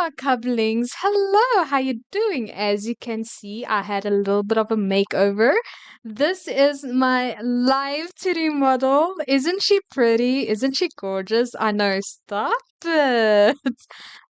my couplings. Hello, how you doing? As you can see, I had a little bit of a makeover. This is my live 2D model. Isn't she pretty? Isn't she gorgeous? I know, stop it.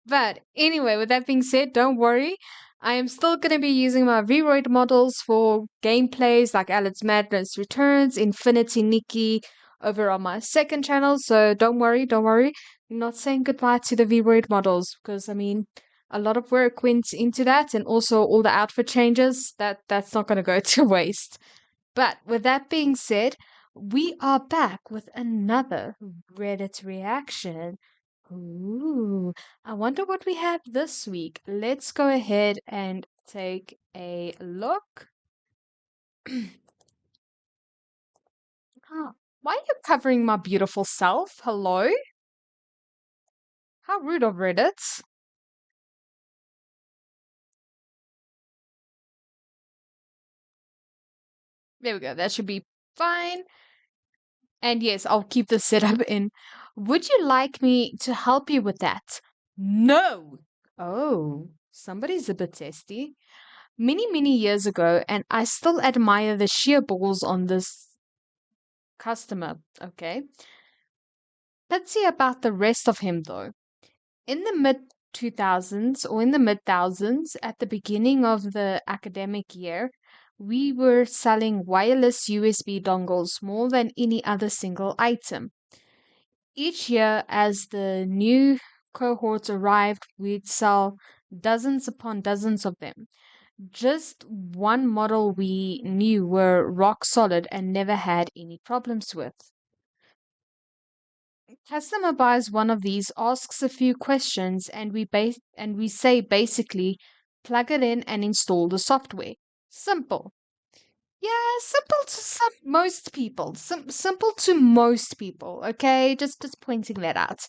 But anyway, with that being said, don't worry. I am still going to be using my Vroid models for gameplays like Alice Madness Returns, Infinity Nikki over on my second channel. So don't worry, don't worry. I'm not saying goodbye to the V-Word models because I mean a lot of work went into that and also all the outfit changes that's not going to go to waste. But with that being said, we are back with another Reddit reaction. Ooh, I wonder what we have this week. Let's go ahead and take a look. Why are you covering my beautiful self? Hello? How rude of Reddit. There we go. That should be fine. And yes, I'll keep the setup in. Would you like me to help you with that? No. Oh, somebody's a bit testy. Many years ago, and I still admire the sheer balls on this customer, okay? Let's see about the rest of him though. In the mid 2000s or in the mid thousands, at the beginning of the academic year, we were selling wireless USB dongles more than any other single item. Each year, as the new cohorts arrived, we'd sell dozens upon dozens of them. Just one model we knew were rock solid and never had any problems with. Customer buys one of these, asks a few questions, and we say basically plug it in and install the software. Simple. Yeah, simple to most people. Simple to most people, okay? Just pointing that out.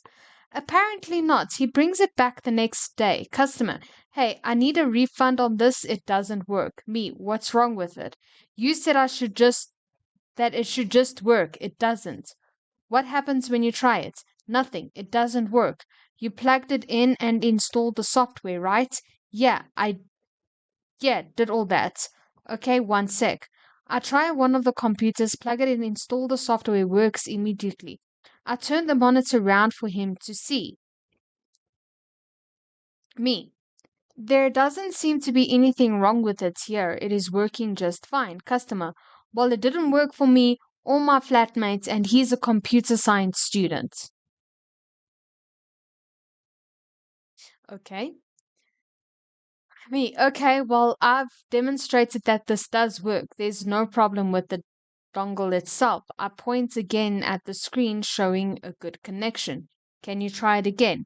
Apparently not. He brings it back the next day. Customer, hey, I need a refund on this. It doesn't work. Me, what's wrong with it? You said that it should just work. It doesn't. What happens when you try it? Nothing. It doesn't work. You plugged it in and installed the software, right? Yeah, did all that. Okay, one sec. I try one of the computers, plug it in, install the software, works immediately. I turn the monitor around for him to see. Me. There doesn't seem to be anything wrong with it here. It is working just fine. Customer. Well, it didn't work for me or my flatmates, and he's a computer science student. Okay. Me, okay, well, I've demonstrated that this does work. There's no problem with the dongle itself. I point again at the screen showing a good connection. Can you try it again?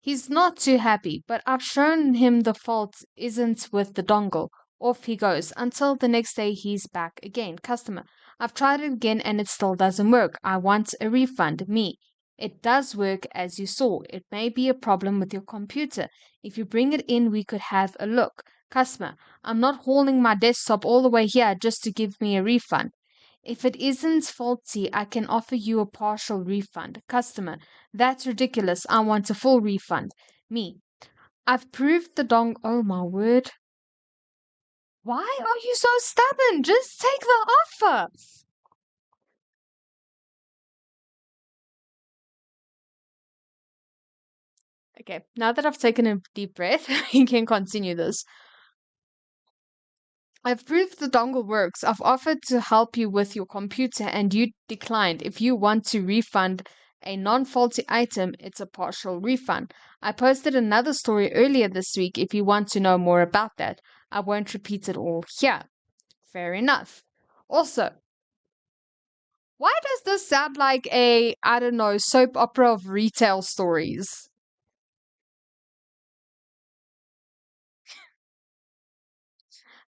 He's not too happy, but I've shown him the fault isn't with the dongle. Off he goes until the next day he's back again. Customer, I've tried it again and it still doesn't work. I want a refund. Me, it does work as you saw. It may be a problem with your computer. If you bring it in, we could have a look. Customer, I'm not hauling my desktop all the way here just to give me a refund. If it isn't faulty, I can offer you a partial refund. Customer, that's ridiculous. I want a full refund. Me, I've proved the dong. Oh my word. Why are you so stubborn? Just take the offer. Okay, now that I've taken a deep breath, you can continue this. I've proved the dongle works. I've offered to help you with your computer and you declined. If you want to refund a non-faulty item, it's a partial refund. I posted another story earlier this week if you want to know more about that. I won't repeat it all here. Fair enough. Also, why does this sound like a, I don't know, soap opera of retail stories?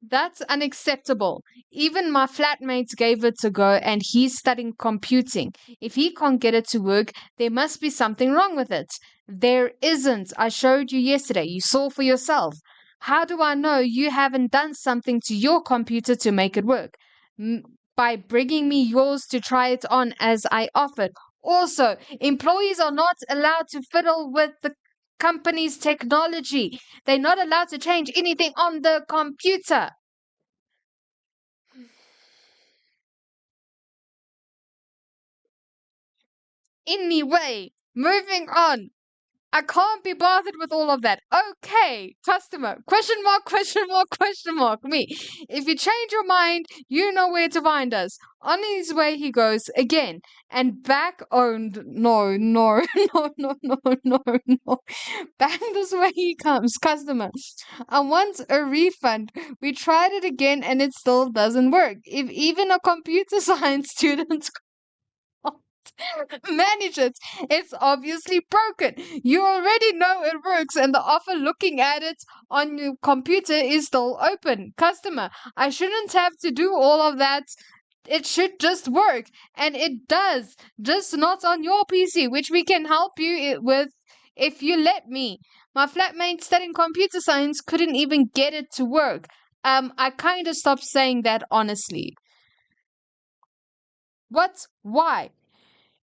That's unacceptable. Even my flatmate gave it a go and he's studying computing. If he can't get it to work, there must be something wrong with it. There isn't. I showed you yesterday. You saw for yourself. How do I know you haven't done something to your computer to make it work? By bringing me yours to try it on as I offered. Also, employees are not allowed to fiddle with the company's technology. They're not allowed to change anything on the computer. Anyway, moving on. I can't be bothered with all of that. Okay, customer. Question mark, question mark, question mark. Me. If you change your mind, you know where to find us. On his way he goes again. And back owned. No, no, no, no, no, no, no. Back this way he comes, customer. I want a refund. We tried it again and it still doesn't work. If even a computer science student manage it. It's obviously broken. You already know it works, and the offer looking at it on your computer is still open. Customer, I shouldn't have to do all of that. It should just work, and it does, just not on your PC, which we can help you with if you let me. My flatmate studying computer science couldn't even get it to work. I kind of stopped saying that honestly. What? Why?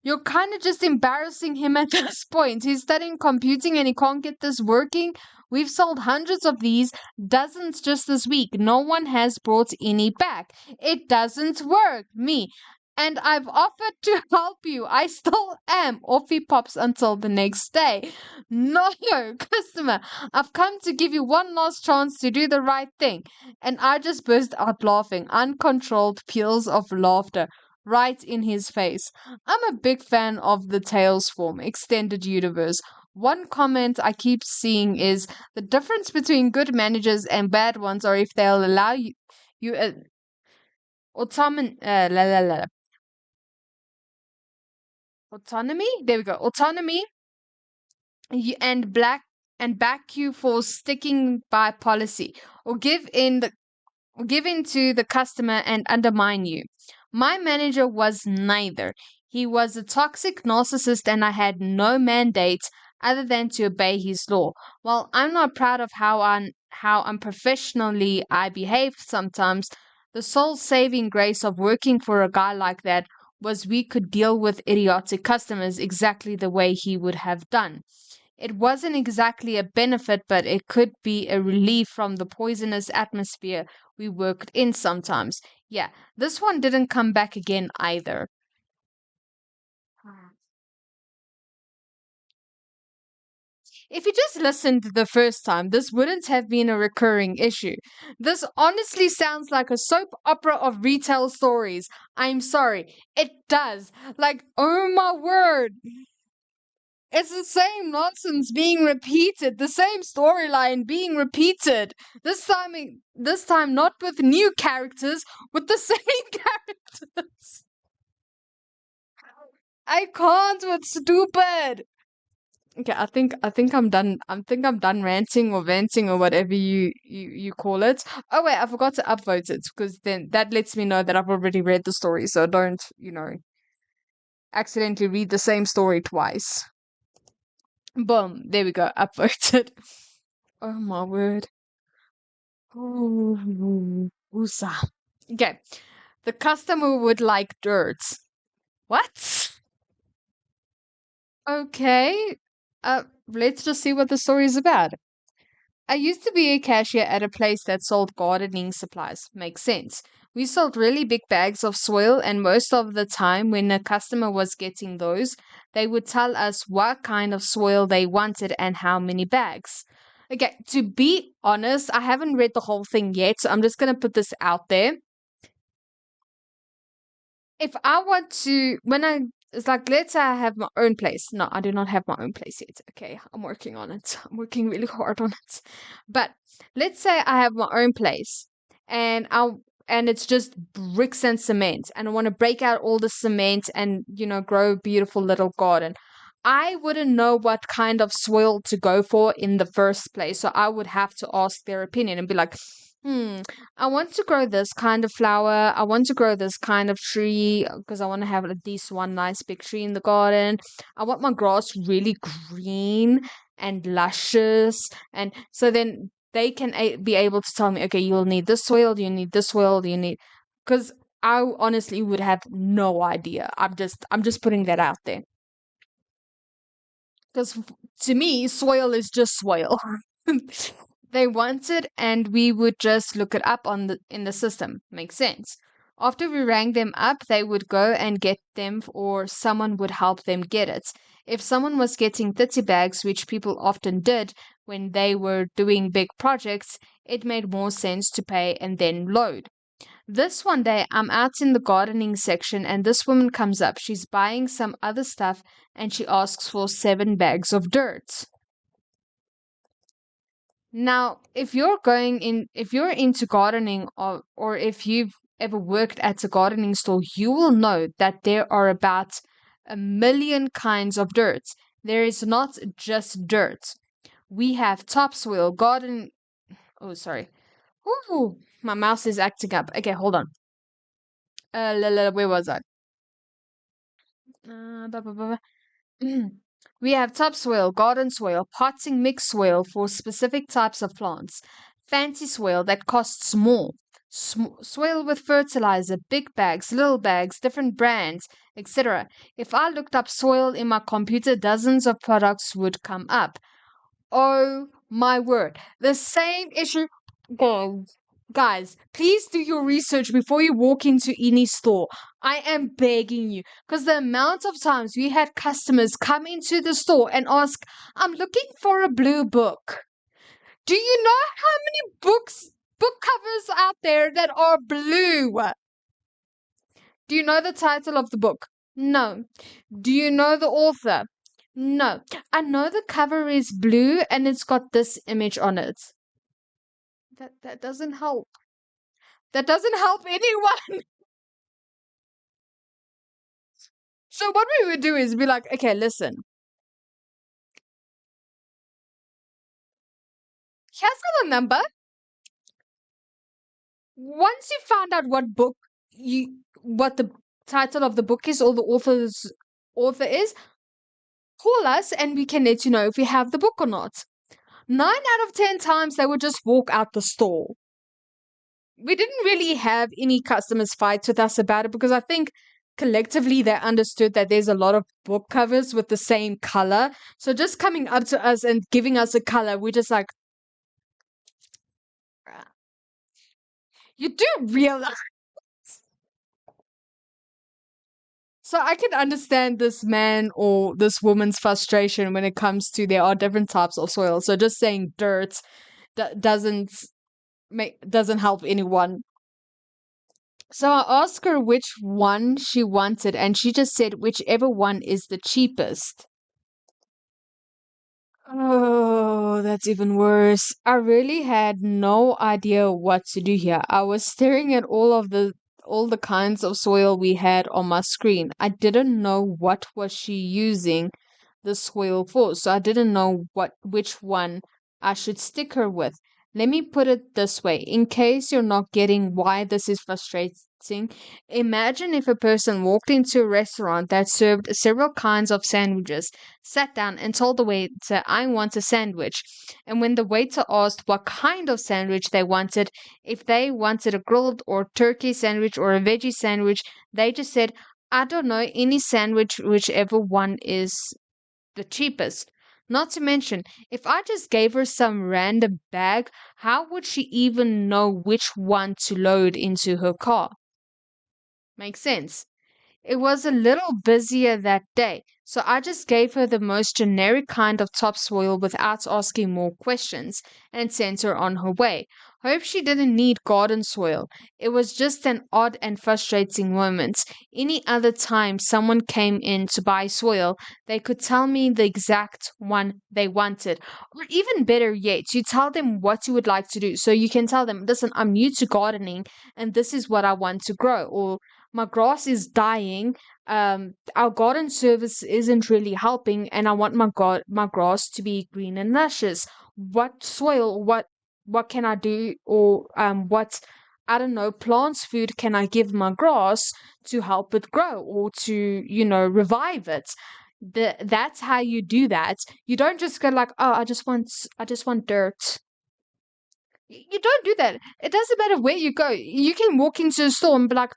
You're kind of just embarrassing him at this point. He's studying computing and he can't get this working. We've sold hundreds of these, dozens just this week. No one has brought any back. It doesn't work. Me. And I've offered to help you. I still am. Off he pops until the next day. No, customer. I've come to give you one last chance to do the right thing. And I just burst out laughing. Uncontrolled peals of laughter right in his face. I'm a big fan of the Tales form, extended universe. One comment I keep seeing is the difference between good managers and bad ones are if they'll allow you autonomy, autonomy. There we go. Autonomy and back you for sticking by policy, or give in to the customer and undermine you. My manager was neither. He was a toxic narcissist and I had no mandate other than to obey his law. While I'm not proud of how unprofessionally I behaved sometimes, the sole saving grace of working for a guy like that was we could deal with idiotic customers exactly the way he would have done. It wasn't exactly a benefit, but it could be a relief from the poisonous atmosphere we worked in sometimes. Yeah, this one didn't come back again either. If you just listened the first time, this wouldn't have been a recurring issue. This honestly sounds like a soap opera of retail stories. I'm sorry, it does. Like, oh my word. It's the same nonsense being repeated, the same storyline being repeated. This time not with new characters, with the same characters. I can't with stupid. Okay, I think I'm done. I'm done ranting or venting or whatever you call it. Oh wait, I forgot to upvote it because then that lets me know that I've already read the story, so don't, accidentally read the same story twice. Boom, there we go, upvoted. Oh my word. Ooh, Usa. Okay. The customer would like dirt. What? Okay. Let's just see what the story is about. I used to be a cashier at a place that sold gardening supplies. Makes sense. We sold really big bags of soil, and most of the time, when a customer was getting those, they would tell us what kind of soil they wanted and how many bags. Okay, to be honest, I haven't read the whole thing yet, so I'm just going to put this out there. If I want to, it's like, let's say I have my own place. No, I do not have my own place yet. Okay, I'm working on it. I'm working really hard on it. But let's say I have my own place and it's just bricks and cement, and I want to break out all the cement and, grow a beautiful little garden. I wouldn't know what kind of soil to go for in the first place. So I would have to ask their opinion and be like, I want to grow this kind of flower. I want to grow this kind of tree because I want to have at least one nice big tree in the garden. I want my grass really green and luscious. And so then they can be able to tell me, okay, you'll need this soil, you need this soil, you need, because I honestly would have no idea. I'm just putting that out there. Because to me, soil is just soil. They want it, and we would just look it up on the in the system. Makes sense. After we rang them up, they would go and get them, or someone would help them get it. If someone was getting 30 bags, which people often did when they were doing big projects, it made more sense to pay and then load. This one day, I'm out in the gardening section, and this woman comes up. She's buying some other stuff, and she asks for 7 bags of dirt. Now, if you're into gardening, or if you've ever worked at a gardening store, you will know that there are about a million kinds of dirt. There is not just dirt. We have topsoil, garden. Oh, sorry. Ooh, my mouse is acting up. Okay, hold on. Where was I? Blah, blah, blah, blah. We have topsoil, garden soil, potting mixed soil for specific types of plants, fancy soil that costs more, soil with fertilizer, big bags, little bags, different brands, etc. If I looked up soil in my computer, dozens of products would come up. Oh my word. The same issue. Guys, please do your research before you walk into any store. I am begging you. Because the amount of times we had customers come into the store and ask, I'm looking for a blue book. Do you know how many book covers out there that are blue? Do you know the title of the book? No. Do you know the author? No. I know the cover is blue and it's got this image on it. That doesn't help. That doesn't help anyone. So what we would do is be like, okay, listen. Here's our number. Once you found out what the title of the book is or the author is, call us and we can let you know if we have the book or not. 9 out of 10 times they would just walk out the store. We didn't really have any customers fight with us about it because I think collectively they understood that there's a lot of book covers with the same color. So just coming up to us and giving us a color, we're just like, you do realize. So I can understand this man or this woman's frustration when it comes to there are different types of soil. So just saying dirt doesn't help anyone. So I asked her which one she wanted, and she just said whichever one is the cheapest. Oh, that's even worse. I really had no idea what to do here. I was staring at all the kinds of soil we had on my screen. I didn't know what was she using the soil for, so I didn't know which one I should stick her with. Let me put it this way, in case you're not getting why this is frustrating. Imagine if a person walked into a restaurant that served several kinds of sandwiches, sat down and told the waiter, I want a sandwich. And when the waiter asked what kind of sandwich they wanted, if they wanted a grilled or turkey sandwich or a veggie sandwich, they just said, I don't know, any sandwich, whichever one is the cheapest. Not to mention, if I just gave her some random bag, how would she even know which one to load into her car? Makes sense. It was a little busier that day, so I just gave her the most generic kind of topsoil without asking more questions and sent her on her way. Hope she didn't need garden soil. It was just an odd and frustrating moment. Any other time someone came in to buy soil, they could tell me the exact one they wanted. Or even better yet, you tell them what you would like to do. So you can tell them, listen, I'm new to gardening and this is what I want to grow. Or my grass is dying. Our garden service isn't really helping, and I want my grass to be green and luscious. What soil? What can I do? Or what I don't know, plants food can I give my grass to help it grow or to revive it? That's how you do that. You don't just go like, oh, I just want dirt. You don't do that. It doesn't matter where you go. You can walk into a store and be like,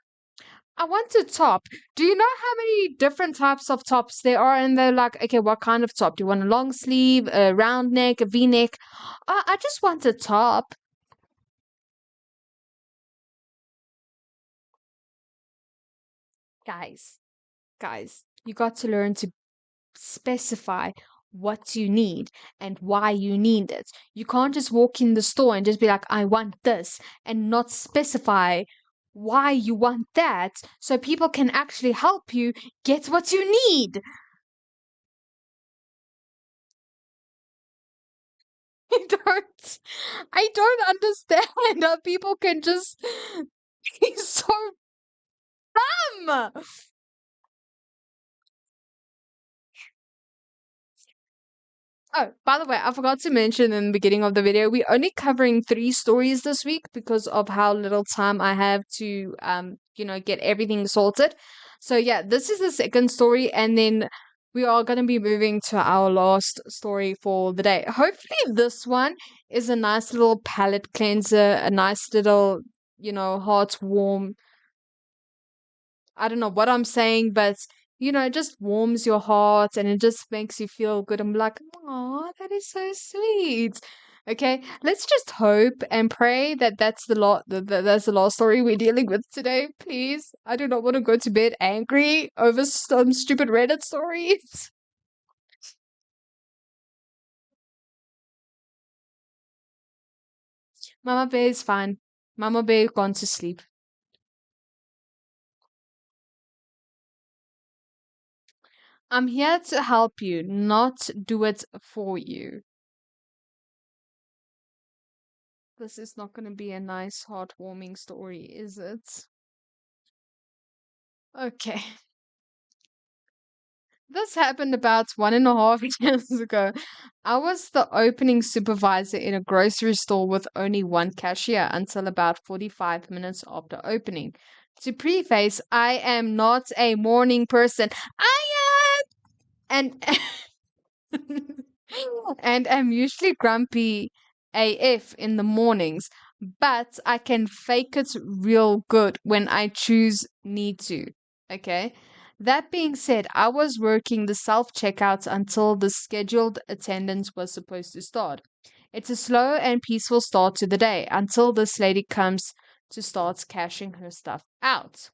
I want a top. Do you know how many different types of tops there are? And they're like, okay, what kind of top? Do you want a long sleeve, a round neck, a V neck? I just want a top. Guys, guys, you got to learn to specify what you need and why you need it. You can't just walk in the store and just be like, I want this, and not specify why you want that so people can actually help you get what you need. I I don't understand how people can just be so dumb. Oh, by the way, I forgot to mention in the beginning of the video, we're only covering 3 stories this week because of how little time I have to, get everything sorted. So yeah, this is the second story, and then we are going to be moving to our last story for the day. Hopefully, this one is a nice little palate cleanser, a nice little, heart warm. I don't know what I'm saying, but it just warms your heart and it just makes you feel good. I'm like, oh, that is so sweet. Okay, let's just hope and pray that that's the last story we're dealing with today. Please, I do not want to go to bed angry over some stupid Reddit stories. Mama Bear is fine. Mama Bear gone to sleep. I'm here to help you, not do it for you. This is not going to be a nice, heartwarming story, is it? Okay. This happened about 1.5 years ago. I was the opening supervisor in a grocery store with only one cashier until about 45 minutes after opening. To preface, I am not a morning person. I am! And I'm usually grumpy AF in the mornings, but I can fake it real good when I choose need to. Okay. That being said, I was working the self checkouts until the scheduled attendance was supposed to start. It's a slow and peaceful start to the day until this lady comes to start cashing her stuff out.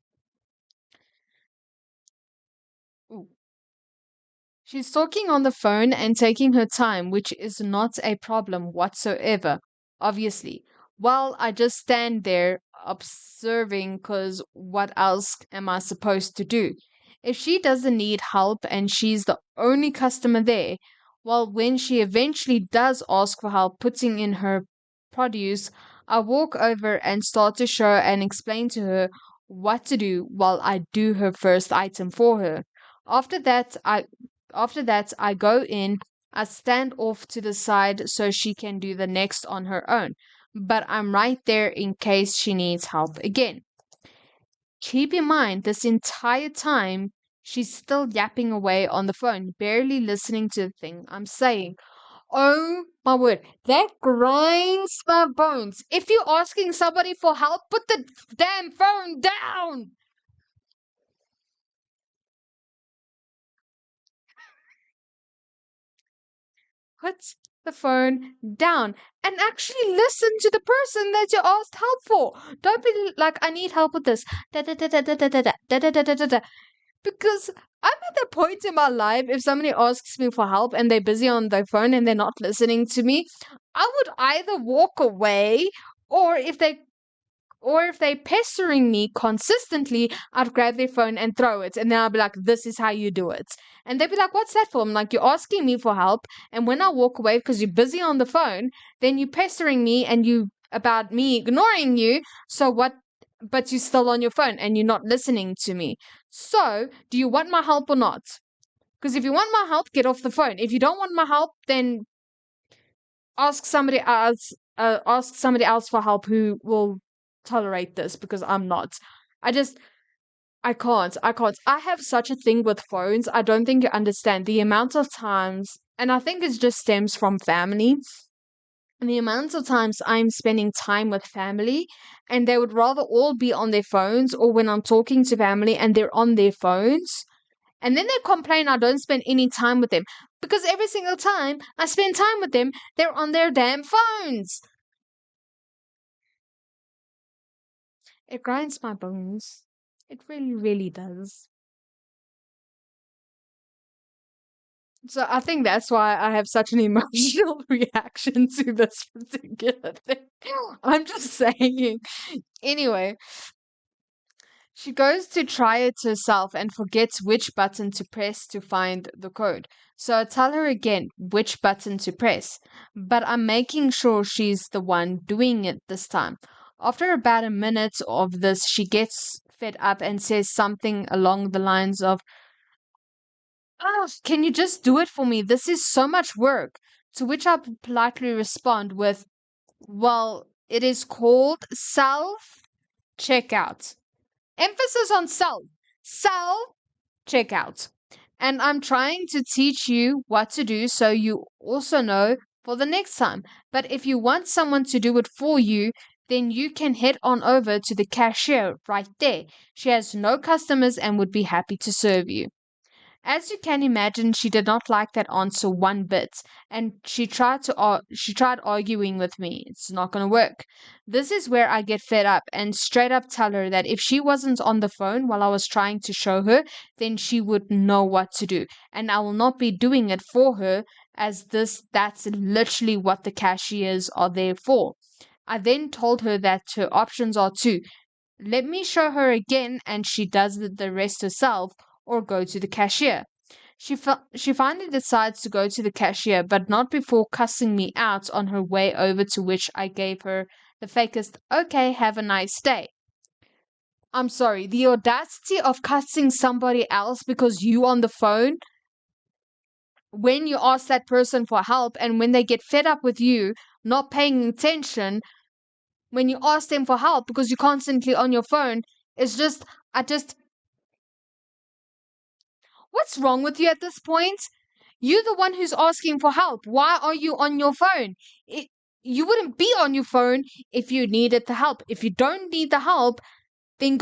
Ooh. She's talking on the phone and taking her time, which is not a problem whatsoever, obviously. Well, I just stand there observing because what else am I supposed to do? If she doesn't need help and she's the only customer there, well, when she eventually does ask for help putting in her produce, I walk over and start to show and explain to her what to do while I do her first item for her. After that, I go in, I stand off to the side so she can do the next on her own. But I'm right there in case she needs help again. Keep in mind, this entire time, she's still yapping away on the phone, barely listening to the thing I'm saying. Oh my word, that grinds my bones. If you're asking somebody for help, put the damn phone down. Put the phone down and actually listen to the person that you asked help for. Don't be like, I need help with this. Da, da, da, da, da, da, da, da, da, da, da, da, da. Because I'm at the point in my life, if somebody asks me for help and they're busy on their phone and they're not listening to me, I would either walk away, or if they pestering me consistently, I'd grab their phone and throw it. And then I'll be like, this is how you do it. And they'd be like, what's that for? I'm like, you're asking me for help. And when I walk away because you're busy on the phone, then you're pestering me and you about me ignoring you. So what? But you're still on your phone and you're not listening to me. So do you want my help or not? Because if you want my help, get off the phone. If you don't want my help, then ask somebody else. Ask somebody else for help who will tolerate this, because I'm not. I just I can't. I can't. I have such a thing with phones. I don't think you understand the amount of times, and I think it just stems from family. the amount of times I'm spending time with family and they would rather all be on their phones, or when I'm talking to family and they're on their phones. And then they complain I don't spend any time with them because every single time I spend time with them, they're on their damn phones. It grinds my bones. It really, really does. So I think that's why I have such an emotional reaction to this particular thing. I'm just saying. Anyway, she goes to try it herself and forgets which button to press to find the code. So I tell her again which button to press, but I'm making sure she's the one doing it this time. After about a minute of this, she gets fed up and says something along the lines of, "Ah, can you just do it for me? This is so much work." To which I politely respond with, "Well, it is called self checkout." Emphasis on self. Self checkout. And I'm trying to teach you what to do so you also know for the next time. But if you want someone to do it for you, then you can head on over to the cashier right there. She has no customers and would be happy to serve you. As you can imagine, she did not like that answer one bit, and she tried arguing with me. It's not going to work. This is where I get fed up and straight up tell her that if she wasn't on the phone while I was trying to show her, then she would know what to do, and I will not be doing it for her, as that's literally what the cashiers are there for. I then told her that her options are two: let me show her again and she does the rest herself, or go to the cashier. She finally decides to go to the cashier, but not before cussing me out on her way over, to which I gave her the fakest, "Okay, have a nice day." I'm sorry, the audacity of cussing somebody else because you on the phone when you ask that person for help, and when they get fed up with you not paying attention when you ask them for help because you're constantly on your phone, is just, I just, what's wrong with you at this point? You're the one who's asking for help. Why are you on your phone? You wouldn't be on your phone if you needed the help. If you don't need the help, then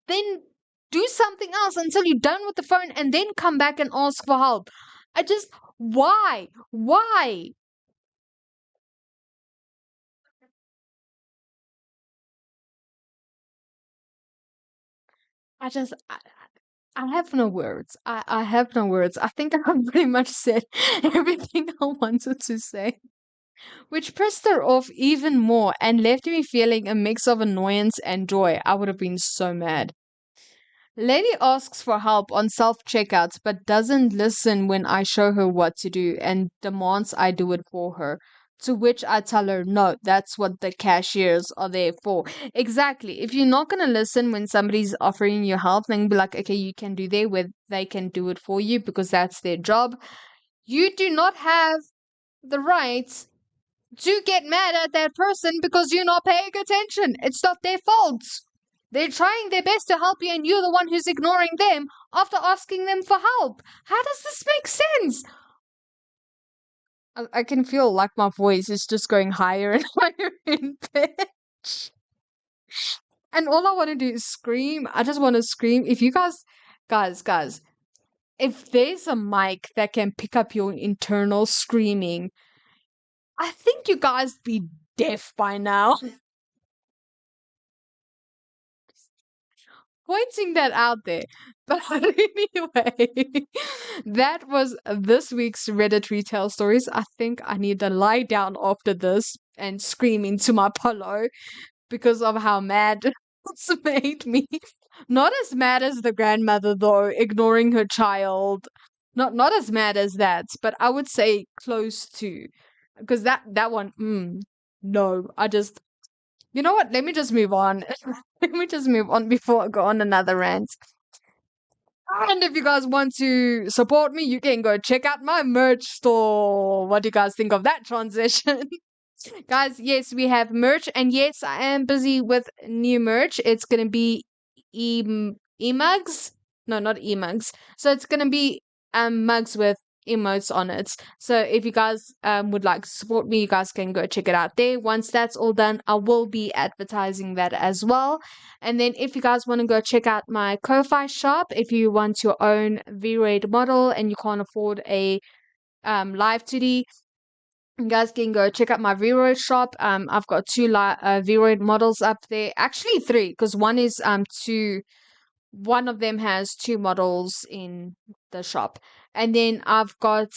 then do something else until you're done with the phone and then come back and ask for help. I just, why? Why? I just, I have no words. I have no words. I think I've pretty much said everything I wanted to say, which pissed her off even more and left me feeling a mix of annoyance and joy. I would have been so mad. Lady asks for help on self checkouts but doesn't listen when I show her what to do and demands I do it for her. To which I tell her, no, that's what the cashiers are there for. Exactly. If you're not going to listen when somebody's offering you help, then be like, okay, you can do there where they can do it for you because that's their job. You do not have the right to get mad at that person because you're not paying attention. It's not their fault. They're trying their best to help you, and you're the one who's ignoring them after asking them for help. How does this make sense? I can feel like my voice is just going higher and higher in pitch. And all I want to do is scream. I just want to scream. If you guys, if there's a mic that can pick up your internal screaming, I think you guys be deaf by now. Pointing that out there. But anyway, that was this week's Reddit retail stories. I think I need to lie down after this and scream into my pillow because of how mad it's made me. Not as mad as the grandmother though, ignoring her child. Not as mad as that, but I would say close to. Because that one, no, I just, you know what? Let me just move on. Let me just move on before I go on another rant. And if you guys want to support me, you can go check out my merch store. What do you guys think of that transition? Guys, yes, we have merch, and yes, I am busy with new merch. It's gonna be e mugs. No, not e mugs. So it's gonna be mugs with emotes on it. So if you guys would like to support me, you guys can go check it out there. Once that's all done, I will be advertising that as well. And then if you guys want to go check out my Ko-Fi shop, if you want your own V-Raid model and you can't afford a live 2D, you guys can go check out my V-Raid shop. I've got two V-Raid models up there. Actually three, because one of them has two models in the shop. And then I've got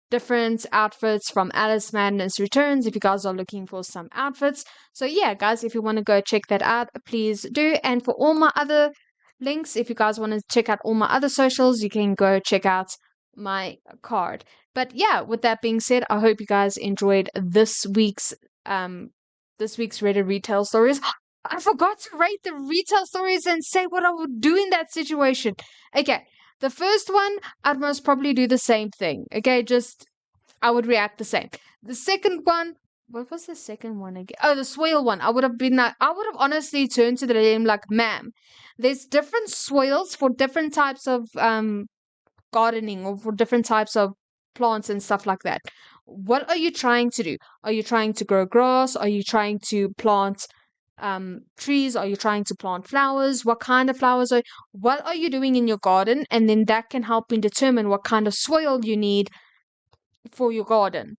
different outfits from Alice Madness Returns if you guys are looking for some outfits. So yeah, guys, if you want to go check that out, please do. And for all my other links, if you guys want to check out all my other socials, you can go check out my card. But yeah, with that being said, I hope you guys enjoyed this week's Reddit retail stories. I forgot to rate the retail stories and say what I would do in that situation. Okay, the first one, I'd most probably do the same thing. Okay, just I would react the same. The second one, what was the second one again? Oh, the swale one. I would have been like, I would have honestly turned to the lady like, ma'am, there's different swales for different types of gardening or for different types of plants and stuff like that. What are you trying to do? Are you trying to grow grass? Are you trying to plant trees? Are you trying to plant flowers? What kind of flowers what are you doing in your garden? And then that can help me determine what kind of soil you need for your garden.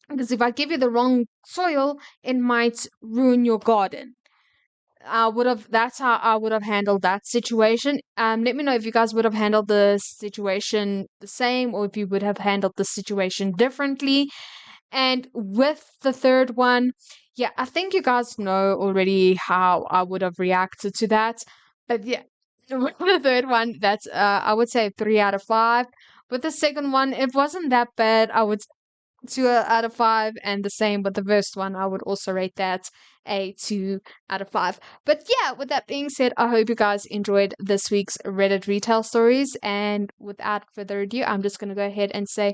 Because if I give you the wrong soil, it might ruin your garden. That's how I would have handled that situation. Let me know if you guys would have handled the situation the same or if you would have handled the situation differently. And with the third one, yeah, I think you guys know already how I would have reacted to that. But yeah, with the third one, that's I would say 3 out of 5. With the second one, it wasn't that bad. I would 2 out of 5, and the same with the first one. I would also rate that a 2 out of 5. But yeah, with that being said, I hope you guys enjoyed this week's Reddit retail stories. And without further ado, I'm just going to go ahead and say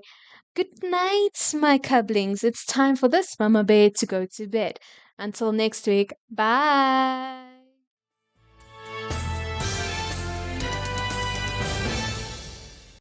good night, my cublings. It's time for this mama bear to go to bed. Until next week, bye.